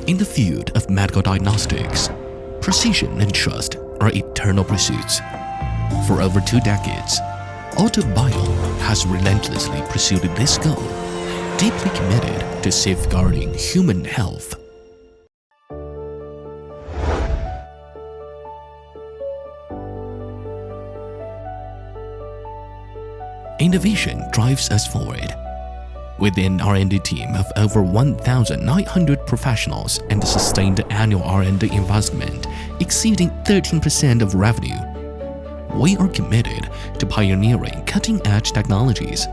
In the field of medical diagnostics, precision and trust are eternal pursuits. For over 2 decades, Autobio has relentlessly pursued this goal, deeply committed to safeguarding human health. Innovation drives us forward. With an R&D team of over 1,900 professionals and a sustained annual R&D investment exceeding 13% of revenue, we are committed to pioneering cutting-edge technologies.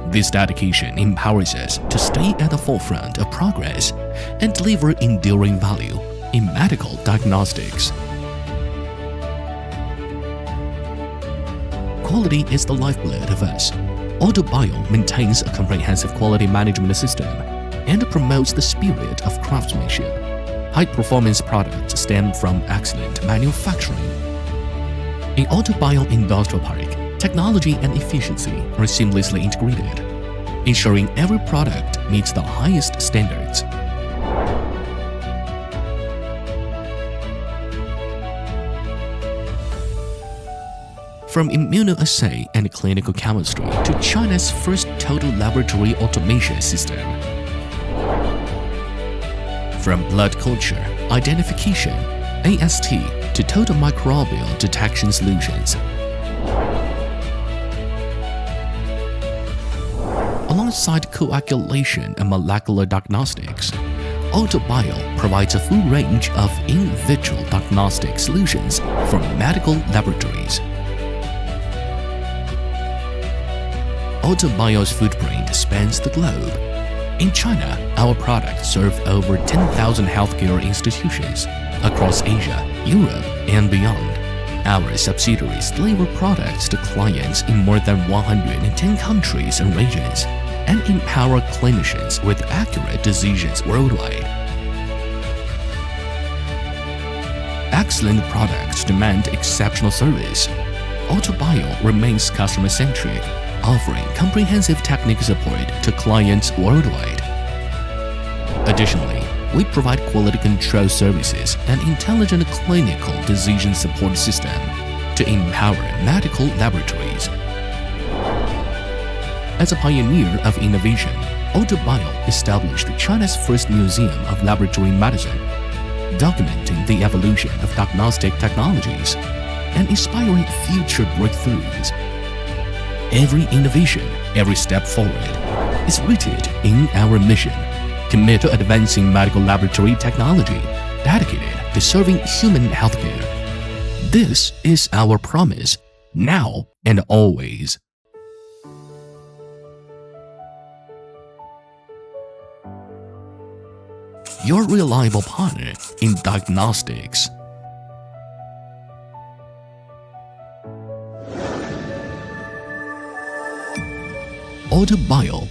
This dedication empowers us to stay at the forefront of progress and deliver enduring value in medical diagnostics. Quality is the lifeblood of us. Autobio maintains a comprehensive quality management system and promotes the spirit of craftsmanship. High-performance products stem from excellent manufacturing. In Autobio Industrial Park, technology and efficiency are seamlessly integrated, ensuring every product meets the highest standards. From immunoassay and clinical chemistry to China's first total laboratory automation system. From blood culture, identification, AST to total microbial detection solutions. Alongside coagulation and molecular diagnostics, Autobio provides a full range of in vitro diagnostic solutions for medical laboratories. Autobio's footprint spans the globe. In China, our products serve over 10,000 healthcare institutions across Asia, Europe, and beyond. Our subsidiaries deliver products to clients in more than 110 countries and regions and empower clinicians with accurate decisions worldwide. Excellent products demand exceptional service. Autobio remains customer-centric, offering comprehensive technical support to clients worldwide. Additionally, we provide quality control services and intelligent clinical decision support system to empower medical laboratories. As a pioneer of innovation, Autobio established China's first museum of laboratory medicine, documenting the evolution of diagnostic technologies and inspiring future breakthroughs. Every innovation, every step forward is rooted in our mission, committed to advancing medical laboratory technology, dedicated to serving human healthcare. This is our promise, now and always. Your reliable partner in diagnostics. Autobio